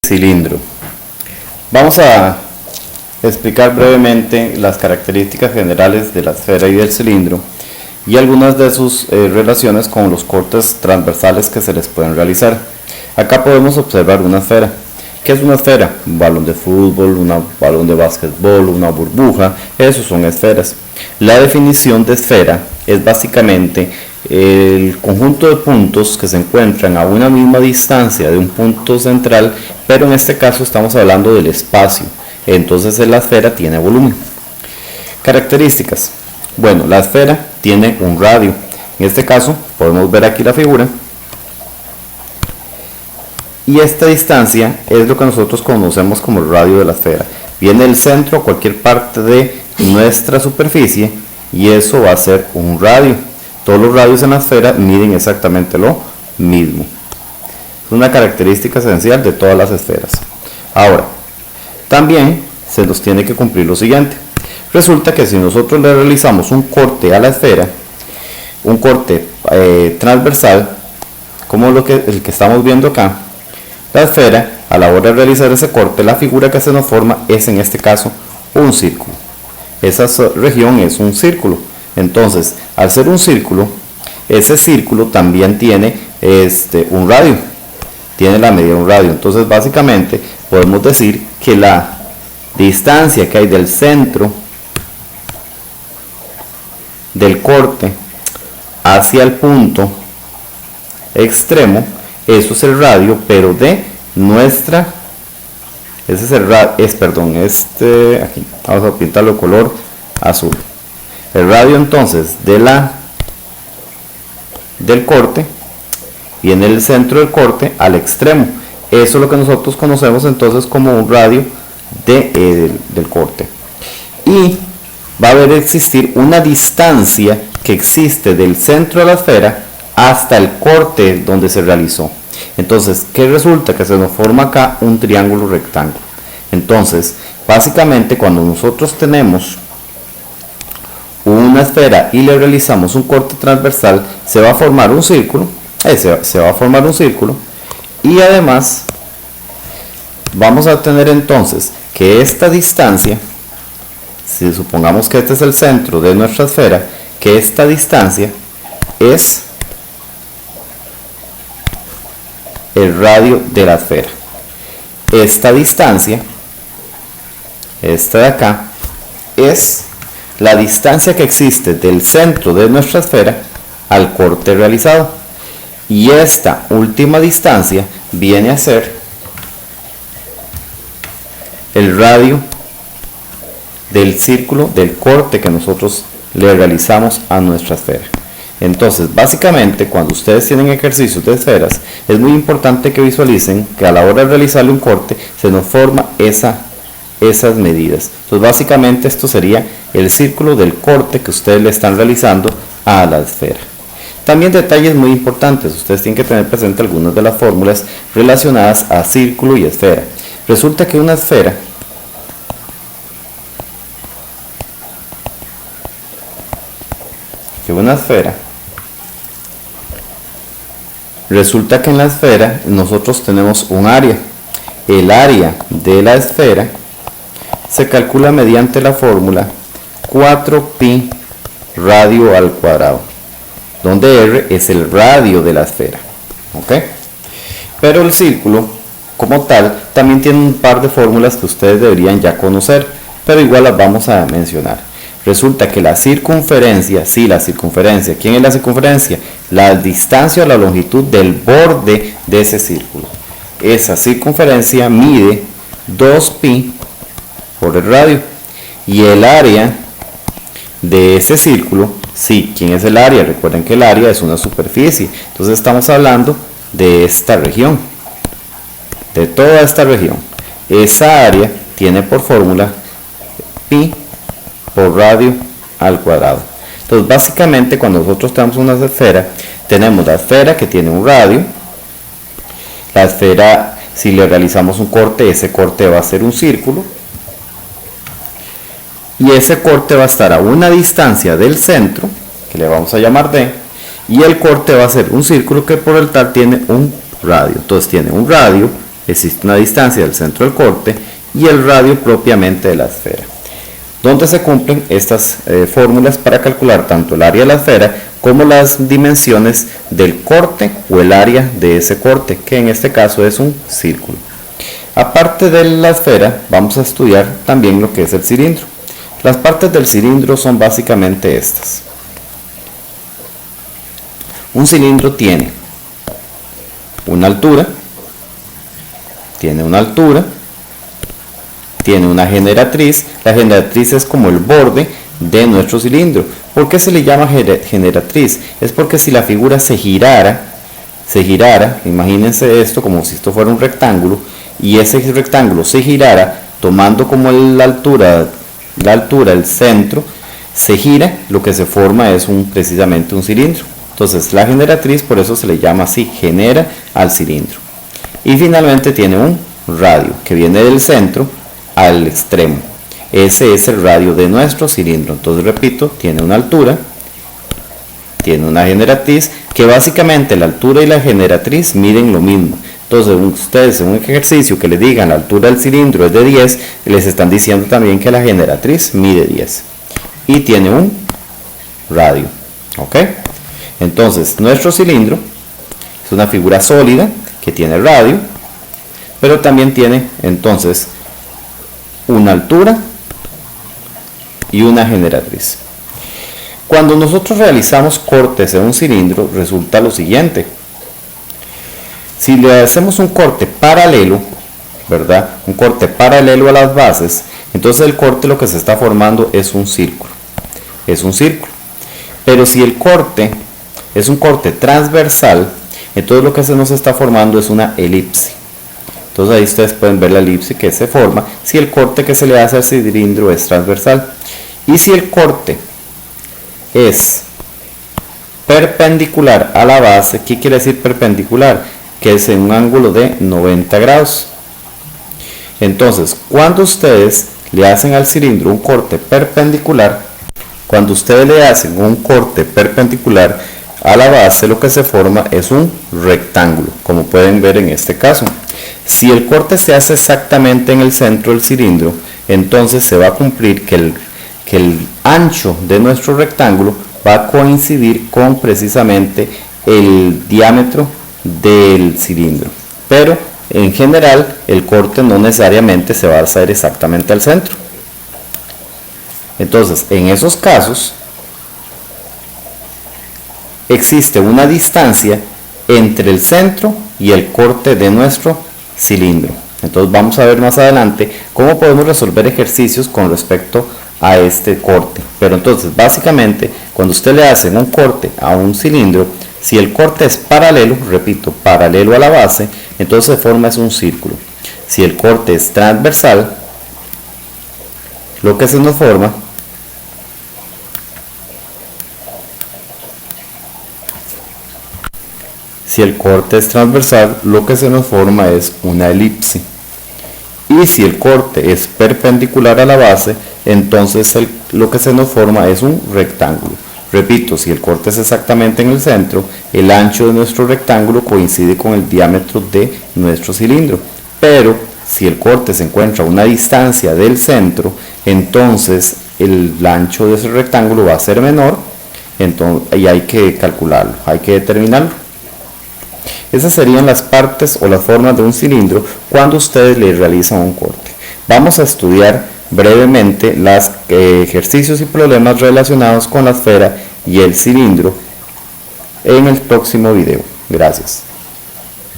cilindro. Vamos a explicar brevemente las características generales de la esfera y del cilindro y algunas de sus relaciones con los cortes transversales que se les pueden realizar. Acá podemos observar una esfera. ¿Qué es una esfera? Un balón de fútbol, un balón de básquetbol, una burbuja, esos son esferas. La definición de esfera es básicamente el conjunto de puntos que se encuentran a una misma distancia de un punto central, pero en este caso estamos hablando del espacio, entonces la esfera tiene volumen. Características. Bueno, la esfera tiene un radio. En este caso podemos ver aquí la figura. Y esta distancia es lo que nosotros conocemos como el radio de la esfera. Viene del centro a cualquier parte de nuestra superficie y eso va a ser un radio. Todos los radios en la esfera miden exactamente lo mismo. Es una característica esencial de todas las esferas. Ahora, también se nos tiene que cumplir lo siguiente. Resulta que si nosotros le realizamos un corte a la esfera, un corte transversal, como el que estamos viendo acá, la esfera, a la hora de realizar ese corte, la figura que se nos forma es en este caso un círculo. Esa región es un círculo. Entonces, al ser un círculo, ese círculo también tiene un radio. Tiene la medida de un radio. Entonces, básicamente, podemos decir que la distancia que hay del centro del corte hacia el punto extremo, eso es el radio, pero de nuestra, ese es el radio, aquí, vamos a pintarlo de color azul. El radio entonces del corte viene el centro del corte al extremo. Eso es lo que nosotros conocemos entonces como un radio del corte. Y va a existir una distancia que existe del centro de la esfera hasta el corte donde se realizó. Entonces, ¿qué resulta? Que se nos forma acá un triángulo rectángulo. Entonces, básicamente cuando nosotros tenemos una esfera y le realizamos un corte transversal, se va a formar un círculo, y además vamos a tener entonces que esta distancia, si supongamos que este es el centro de nuestra esfera, que esta distancia es el radio de la esfera. Esta distancia, esta de acá, es la distancia que existe del centro de nuestra esfera al corte realizado. Y esta última distancia viene a ser el radio del círculo del corte que nosotros le realizamos a nuestra esfera. Entonces, básicamente, cuando ustedes tienen ejercicios de esferas, es muy importante que visualicen que a la hora de realizarle un corte, se nos forma esas medidas. Entonces, básicamente, esto sería el círculo del corte que ustedes le están realizando a la esfera. También detalles muy importantes, ustedes tienen que tener presente algunas de las fórmulas relacionadas a círculo y esfera. Resulta que una esfera resulta que en la esfera nosotros tenemos un área. El área de la esfera se calcula mediante la fórmula 4pi radio al cuadrado, donde r es el radio de la esfera. ¿Ok? Pero el círculo como tal también tiene un par de fórmulas que ustedes deberían ya conocer, pero igual las vamos a mencionar. Resulta que la circunferencia, ¿quién es la circunferencia? La distancia o la longitud del borde de ese círculo. Esa circunferencia mide 2pi por el radio. Y el área de ese círculo, ¿quién es el área? Recuerden que el área es una superficie. Entonces estamos hablando de esta región, de toda esta región. Esa área tiene por fórmula pi por radio al cuadrado. Entonces, básicamente, cuando nosotros tenemos una esfera, tenemos la esfera que tiene un radio. La esfera, si le realizamos un corte, ese corte va a ser un círculo. Y ese corte va a estar a una distancia del centro, que le vamos a llamar D, y el corte va a ser un círculo que por el tal tiene un radio. Entonces tiene un radio existe una distancia del centro del corte y el radio propiamente de la esfera, donde se cumplen estas fórmulas para calcular tanto el área de la esfera como las dimensiones del corte o el área de ese corte, que en este caso es un círculo. Aparte de la esfera, vamos a estudiar también lo que es el cilindro. Las partes del cilindro son básicamente estas. Un cilindro tiene una altura, tiene una generatriz. La generatriz es como el borde de nuestro cilindro. ¿Por qué se le llama generatriz? Es porque si la figura se girara, imagínense esto como si esto fuera un rectángulo, y ese rectángulo se girara tomando como la altura, el centro, se gira, lo que se forma es precisamente un cilindro. Entonces la generatriz, por eso se le llama así, genera al cilindro. Y finalmente tiene un radio que viene del centro al extremo. Ese es el radio de nuestro cilindro. Entonces repito, tiene una altura, tiene una generatriz, que básicamente la altura y la generatriz miden lo mismo. Entonces ustedes en un ejercicio que le digan la altura del cilindro es de 10, les están diciendo también que la generatriz mide 10 y tiene un radio. ¿Ok? Entonces nuestro cilindro es una figura sólida que tiene radio, pero también tiene entonces una altura y una generatriz. Cuando nosotros realizamos cortes en un cilindro, resulta lo siguiente. Si le hacemos un corte paralelo, ¿verdad? Un corte paralelo a las bases, entonces el corte lo que se está formando es un círculo. Es un círculo. Pero si el corte es un corte transversal, entonces lo que se nos está formando es una elipse. Entonces ahí ustedes pueden ver la elipse que se forma si el corte que se le hace al cilindro es transversal. Y si el corte es perpendicular a la base, ¿qué quiere decir perpendicular? Que es en un ángulo de 90 grados. Entonces, cuando ustedes le hacen al cilindro un corte perpendicular, a la base, lo que se forma es un rectángulo, como pueden ver en este caso. Si el corte se hace exactamente en el centro del cilindro, entonces se va a cumplir que el ancho de nuestro rectángulo va a coincidir con precisamente el diámetro del cilindro. Pero en general el corte no necesariamente se va a hacer exactamente al centro. Entonces, en esos casos existe una distancia entre el centro y el corte de nuestro cilindro. Entonces vamos a ver más adelante cómo podemos resolver ejercicios con respecto a este corte. Pero entonces básicamente cuando usted le hace un corte a un cilindro, si el corte es paralelo, repito, paralelo a la base, entonces se forma es un círculo. Si el corte es transversal, lo que se nos forma es una elipse. Y si el corte es perpendicular a la base, entonces lo que se nos forma es un rectángulo. Repito, si el corte es exactamente en el centro, el ancho de nuestro rectángulo coincide con el diámetro de nuestro cilindro. Pero si el corte se encuentra a una distancia del centro, entonces el ancho de ese rectángulo va a ser menor, y hay que calcularlo, hay que determinarlo. Esas serían las partes o las formas de un cilindro cuando ustedes le realizan un corte. Vamos a estudiar brevemente los ejercicios y problemas relacionados con la esfera y el cilindro en el próximo video. Gracias.